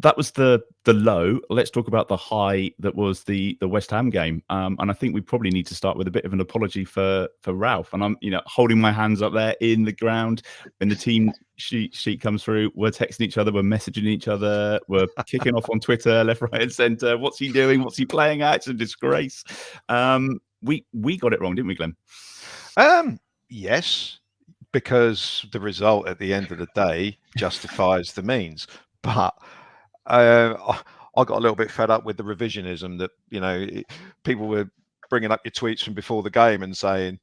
that was the low. Let's talk about the high that was the West Ham game. And I think we probably need to start with a bit of an apology for Ralph. And I'm holding my hands up there in the ground when the team sheet comes through. We're texting each other, we're messaging each other, we're kicking off on Twitter, left, right, and centre. What's he doing? What's he playing at? It's a disgrace. We got it wrong, didn't we, Glenn? Yes, because the result at the end of the day justifies the means. But I got a little bit fed up with the revisionism that, people were bringing up your tweets from before the game and saying,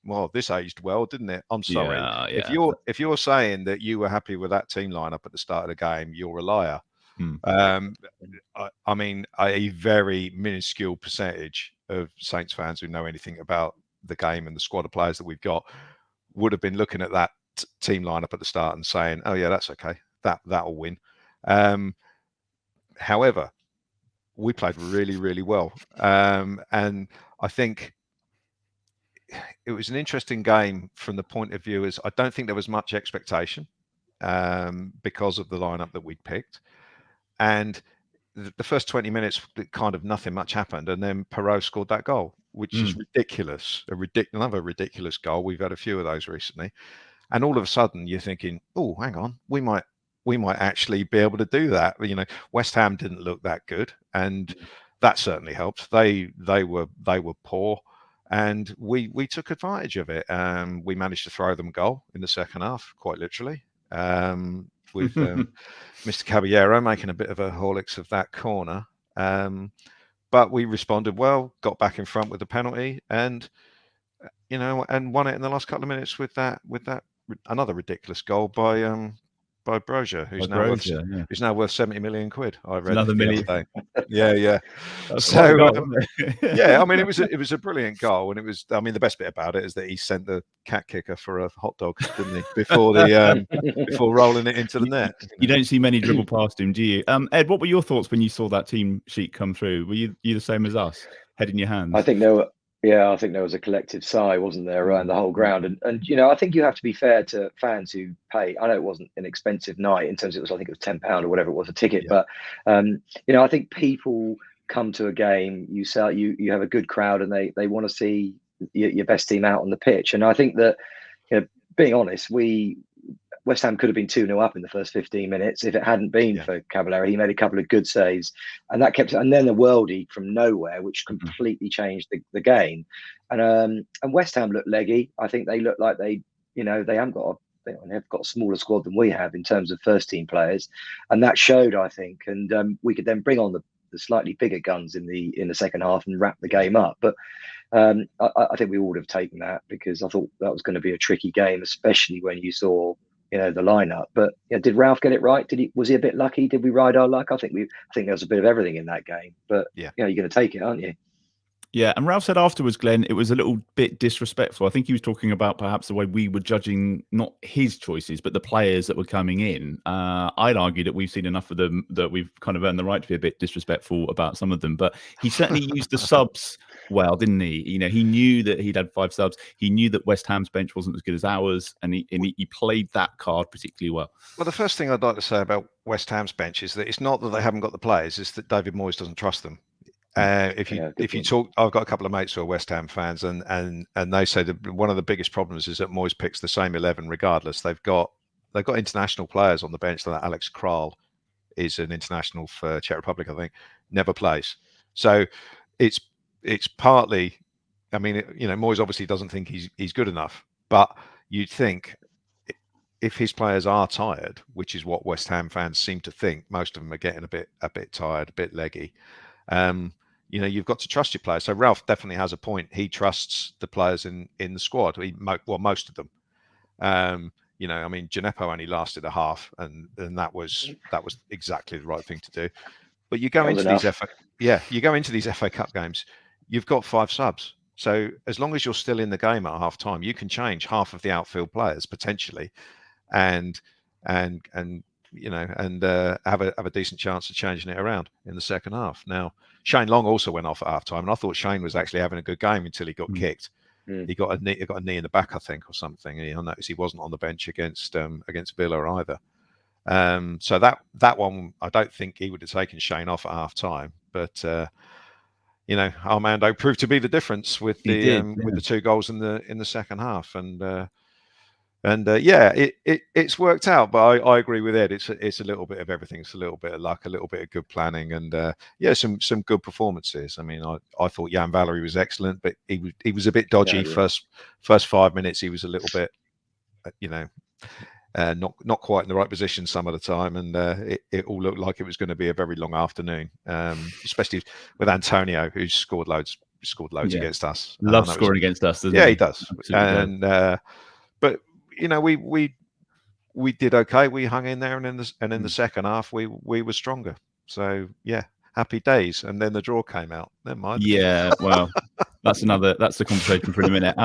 well, this aged well, didn't it? I'm sorry. Yeah. If you're saying that you were happy with that team lineup at the start of the game, you're a liar. I mean, a very minuscule percentage of Saints fans who know anything about the game and the squad of players that we've got would have been looking at that team lineup at the start and saying, oh yeah, that's okay, that'll win. However, we played really, really well. And I think it was an interesting game from the point of view as I don't think there was much expectation because of the lineup that we'd picked. And the first 20 minutes, kind of nothing much happened. And then Perot scored that goal, which is ridiculous. Another ridiculous goal. We've had a few of those recently. And all of a sudden you're thinking, oh, hang on, we might actually be able to do that. West Ham didn't look that good, and that certainly helped. They were poor, and we took advantage of it. We managed to throw them a goal in the second half, quite literally, with Mr. Caballero making a bit of a Horlicks of that corner. But we responded well, got back in front with the penalty, and won it in the last couple of minutes with that another ridiculous goal by Brozier, who's now worth 70 million quid. I read another million. Yeah. So I mean, it was a brilliant goal, and it was. I mean, the best bit about it is that he sent the cat kicker for a hot dog, didn't he? Before before rolling it into the net. You don't see many dribble past him, do you? Ed, what were your thoughts when you saw that team sheet come through? Were you the same as us, head in your hands? I think there was a collective sigh, wasn't there, around the whole ground. And I think you have to be fair to fans who pay. I know it wasn't an expensive night in terms of I think it was £10 or whatever it was a ticket. Yeah. But I think people come to a game, you have a good crowd, and they want to see your best team out on the pitch. And I think that, being honest, West Ham could have been 2-0 up in the first 15 minutes if it hadn't been for Caballero. He made a couple of good saves, and that kept. And then the worldie from nowhere, which completely changed the game. And West Ham looked leggy. I think they look like they haven't got they've got a smaller squad than we have in terms of first team players, and that showed, I think. And we could then bring on the slightly bigger guns in the second half and wrap the game up. But I think we all would have taken that, because I thought that was going to be a tricky game, especially when you saw the lineup. But did Ralph get it right? Was he a bit lucky? Did we ride our luck? I think there was a bit of everything in that game. But you're going to take it, aren't you? Yeah, and Ralph said afterwards, Glenn, it was a little bit disrespectful. I think he was talking about perhaps the way we were judging not his choices, but the players that were coming in. I'd argue that we've seen enough of them that we've kind of earned the right to be a bit disrespectful about some of them. But he certainly used the subs well, didn't he? He knew that he'd had 5 subs. He knew that West Ham's bench wasn't as good as ours, and he played that card particularly well. Well, the first thing I'd like to say about West Ham's bench is that it's not that they haven't got the players; it's that David Moyes doesn't trust them. If you talk, I've got a couple of mates who are West Ham fans, and they say that one of the biggest problems is that Moyes picks the same 11 regardless. They've got international players on the bench. Like Alex Kral is an international for Czech Republic, I think, never plays. So it's partly, I mean, Moyes obviously doesn't think he's good enough, but you'd think if his players are tired, which is what West Ham fans seem to think, most of them are getting a bit tired, a bit leggy. You've got to trust your players. So Ralph definitely has a point. He trusts the players in the squad. Most of them. I mean, Gineppo only lasted a half, and that was exactly the right thing to do. But you go into these FA Cup games, you've got 5 subs. So as long as you're still in the game at half time, you can change half of the outfield players potentially, and have a decent chance of changing it around in the second half. Now, Shane Long also went off at half time, and I thought Shane was actually having a good game until he got kicked. He got a knee in the back, I think, or something. And I noticed he wasn't on the bench against Villa either. So that one, I don't think he would have taken Shane off at half time, but Armando proved to be the difference with the 2 goals in the second half, it's worked out. But I agree with Ed. It's a little bit of everything. It's a little bit of luck, a little bit of good planning, and some good performances. I mean, I thought Jan Valery was excellent, but he was a bit dodgy. First 5 minutes, he was a little bit, not quite in the right position some of the time, and it all looked like it was going to be a very long afternoon, especially with Antonio, who's scored loads against us. Loves scoring against us, doesn't he? Yeah, he does. And but we did okay. We hung in there, and in the second half we were stronger. So yeah, happy days. And then the draw came out. Never mind. Yeah, well, that's the conversation for a minute.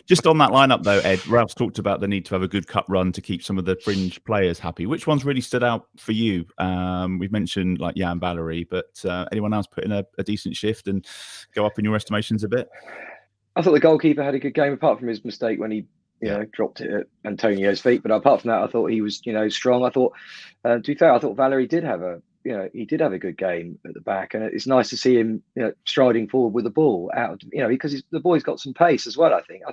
Just on that lineup though, Ed, Ralph's talked about the need to have a good cup run to keep some of the fringe players happy. Which ones really stood out for you? We've mentioned like Jan Valery, but anyone else put in a decent shift and go up in your estimations a bit? I thought the goalkeeper had a good game, apart from his mistake when he dropped it at Antonio's feet. But apart from that, I thought he was strong. I thought, to be fair, I thought Valery did have a good game at the back, and it's nice to see him striding forward with the ball out, because the boy's got some pace as well. I think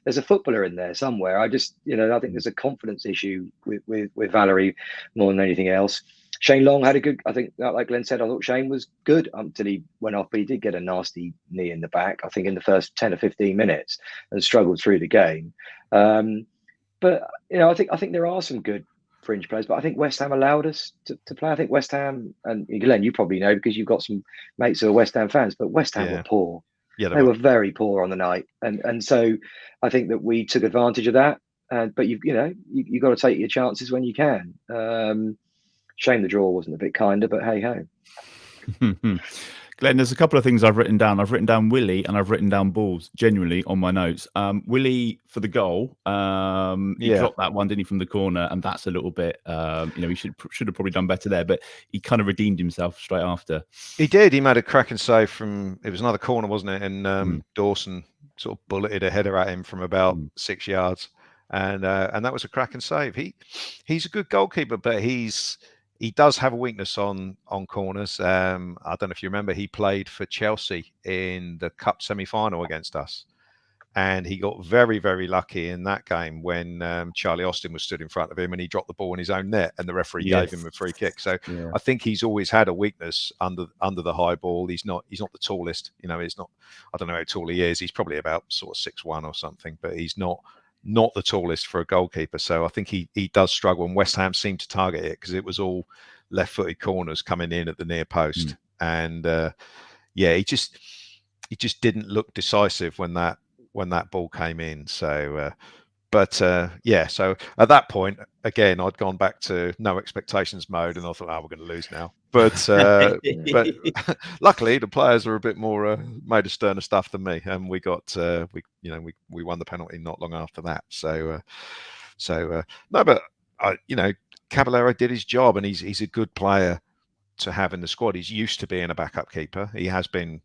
there's a footballer in there somewhere. I just I think there's a confidence issue with Valery more than anything else. Shane Long had a good, I think, like Glenn said, I thought Shane was good until he went off, but he did get a nasty knee in the back, I think, in the first 10 or 15 minutes, and struggled through the game. But I think there are some good fringe players, but I think West Ham allowed us to play. I think West Ham, and Glenn, you probably know because you've got some mates who are West Ham fans, but West Ham were poor. Yeah, they were very poor on the night, and so I think that we took advantage of that. But you've got to take your chances when you can. Shame the draw wasn't a bit kinder, but hey ho. Glenn, there's a couple of things I've written down. I've written down Willie and I've written down balls, genuinely, on my notes. Willie for the goal. He dropped that one, didn't he, from the corner? And that's a little bit, he should have probably done better there, but he kind of redeemed himself straight after. He did. He made a cracking save it was another corner, wasn't it? And Dawson sort of bulleted a header at him from about 6 yards. And that was a cracking save. He's a good goalkeeper, but he does have a weakness on corners. I don't know if you remember, he played for Chelsea in the Cup semi-final against us. And he got very, very lucky in that game when Charlie Austin was stood in front of him and he dropped the ball in his own net and the referee gave him a free kick. So I think he's always had a weakness under the high ball. He's not the tallest. He's not, I don't know how tall he is. He's probably about sort of 6'1" or something, but he's not the tallest for a goalkeeper. So I think he does struggle, and West Ham seemed to target it because it was all left-footed corners coming in at the near post. And he just didn't look decisive when that ball came in. So so at that point, again, I'd gone back to no expectations mode, and I thought, we're going to lose now. But but luckily, the players are a bit more made of sterner stuff than me, and we got we won the penalty not long after that. So no, but Caballero did his job, and he's a good player to have in the squad. He's used to being a backup keeper. He has been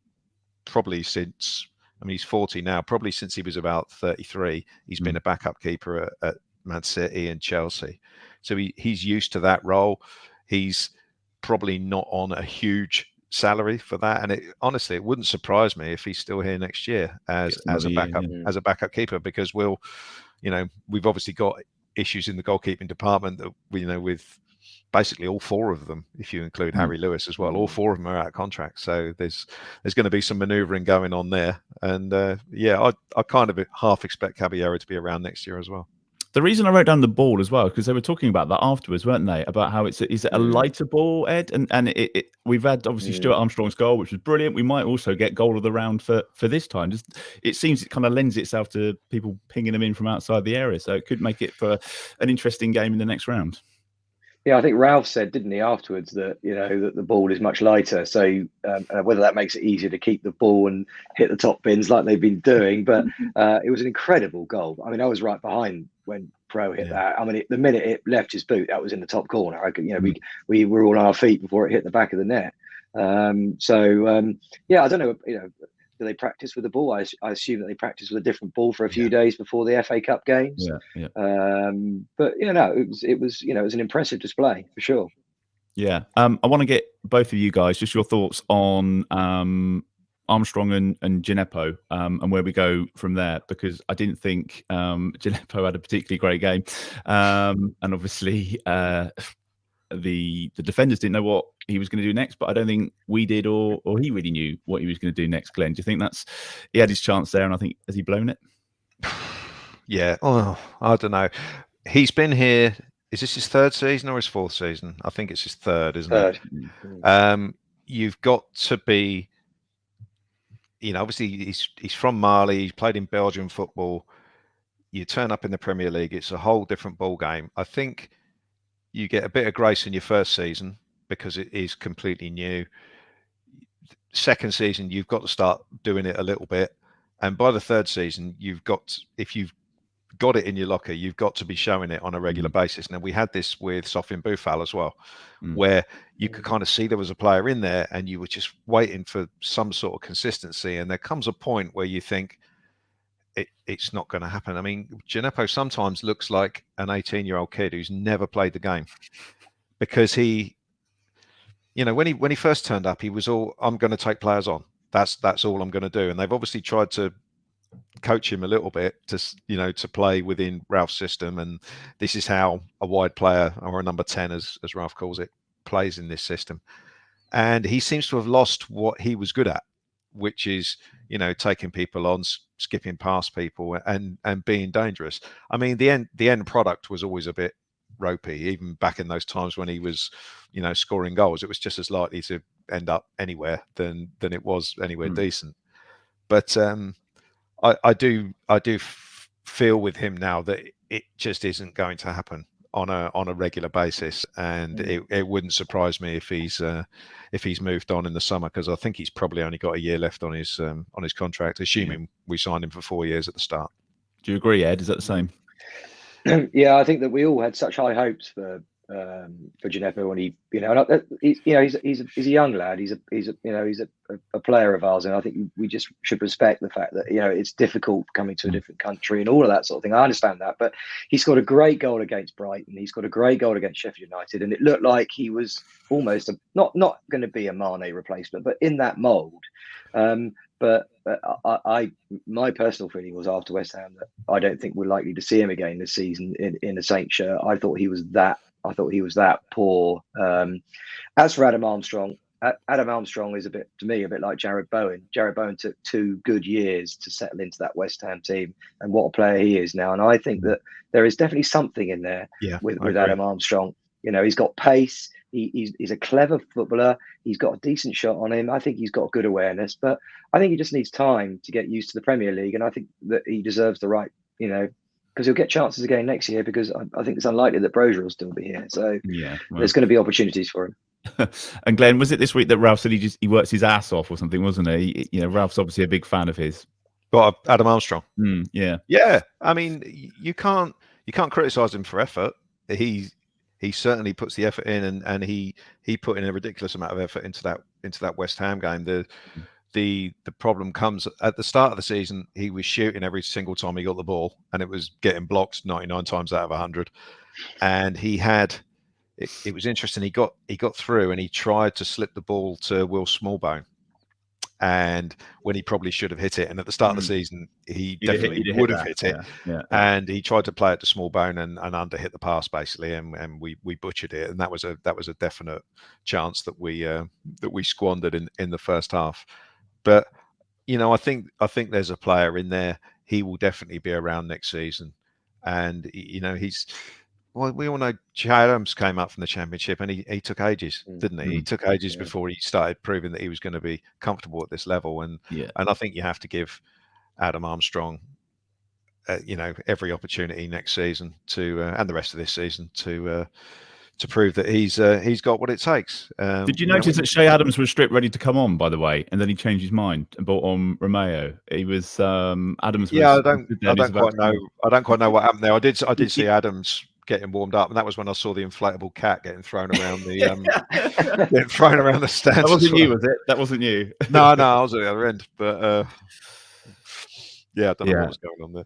probably since. I mean, he's 40 now. Probably since he was about 33, he's been a backup keeper at Man City and Chelsea. So he's used to that role. He's probably not on a huge salary for that. And honestly, it wouldn't surprise me if he's still here next year as a backup keeper, because we've obviously got issues in the goalkeeping department that with basically all four of them, if you include Harry Lewis as well. All four of them are out of contract, so there's going to be some manoeuvring going on there. And I kind of half expect Caballero to be around next year as well. The reason I wrote down the ball as well, because they were talking about that afterwards, weren't they? About how is it a lighter ball, Ed? And we've had obviously Stuart Armstrong's goal, which was brilliant. We might also get goal of the round for this time. It seems it kind of lends itself to people pinging them in from outside the area, so it could make it for an interesting game in the next round. Yeah, I think Ralph said, didn't he, afterwards, that that the ball is much lighter. So whether that makes it easier to keep the ball and hit the top bins like they've been doing, but it was an incredible goal. I mean, I was right behind when Pro hit that. I mean, the minute it left his boot, that was in the top corner. We were all on our feet before it hit the back of the net. I don't know. do they practice with the ball? I assume that they practice with a different ball for a few days before the FA Cup games. But it was an impressive display for sure. Yeah, I want to get both of you guys just your thoughts on Armstrong and Gineppo, and where we go from there, because I didn't think Gineppo had a particularly great game, and obviously the defenders didn't know what he was going to do next, but I don't think we did, or he really knew what he was going to do next. Glenn, do you think he had his chance there, and I think, has he blown it? Yeah, I don't know. He's been here. Is this his third season or his fourth season? I think it's his third, isn't it? You've got to be, obviously he's from Mali. He's played in Belgian football. You turn up in the Premier League, it's a whole different ball game. I think you get a bit of grace in your first season because it is completely new. Second season, you've got to start doing it a little bit. And by the third season, if you've got it in your locker, you've got to be showing it on a regular basis. Now, we had this with Sofiane Boufal as well, where you could kind of see there was a player in there and you were just waiting for some sort of consistency. And there comes a point where you think it's not going to happen. I mean, Gineppo sometimes looks like an 18-year-old kid who's never played the game, because he, when he first turned up, he was all, I'm going to take players on. That's all I'm going to do. And they've obviously tried to coach him a little bit to play within Ralph's system, and this is how a wide player, or a number 10 as Ralph calls it, plays in this system. And he seems to have lost what he was good at, which is taking people on, skipping past people, and being dangerous. I mean, the end product was always a bit ropey, even back in those times when he was scoring goals. It was just as likely to end up anywhere than it was anywhere decent. But I do feel with him now that it just isn't going to happen on a regular basis, and it wouldn't surprise me if he's moved on in the summer, because I think he's probably only got a year left on his contract, assuming we signed him for 4 years at the start. Do you agree, Ed? Is that the same? Yeah, I think that we all had such high hopes for Gineppo when he's a young lad. He's a player of ours, and I think we just should respect the fact that it's difficult coming to a different country and all of that sort of thing. I understand that, but he scored a great goal against Brighton. He scored a great goal against Sheffield United, and it looked like he was almost not going to be a Mane replacement, but in that mould. But my personal feeling was after West Ham that I don't think we're likely to see him again this season in a Saints shirt. I thought he was that poor. As for Adam Armstrong is to me a bit like Jared Bowen. Jared Bowen took 2 good years to settle into that West Ham team, and what a player he is now. And I think that there is definitely something in there with Adam Armstrong. He's got pace. He's a clever footballer. He's got a decent shot on him. I think he's got good awareness, but I think he just needs time to get used to the Premier League. And I think that he deserves the right, because he'll get chances again next year, because I think it's unlikely that Brozier will still be here. So there's going to be opportunities for him. And Glenn, was it this week that Ralph said he works his ass off or something, wasn't he? Ralph's obviously a big fan of his. But Adam Armstrong. Yeah. I mean, you can't criticize him for effort. He certainly puts the effort in, and he put in a ridiculous amount of effort into that West Ham game. The problem comes at the start of the season. He was shooting every single time he got the ball, and it was getting blocked 99 times out of 100. And he had it was interesting. He got through, and he tried to slip the ball to Will Smallbone, and when he probably should have hit it. And at the start of the season, he definitely would have hit it. Yeah. And he tried to play it to Smallbone and under hit the pass basically, and we butchered it. And that was a definite chance that we squandered in the first half. But I think there's a player in there. He will definitely be around next season, and he's. Well, we all know Che Adams came up from the Championship, and he took ages, didn't he? He took ages before he started proving that he was going to be comfortable at this level. And I think you have to give Adam Armstrong, every opportunity next season and the rest of this season to prove that he's got what it takes. Did you notice that Che Adams was stripped ready to come on, by the way, and then he changed his mind and brought on Romeo? He was Adams. I don't quite know what happened there. I did see Adams getting warmed up, and that was when I saw the inflatable cat getting thrown around the getting thrown around the stands. That wasn't you, was it? That wasn't you. No, I was at the other end, but yeah, I don't know what was going on there.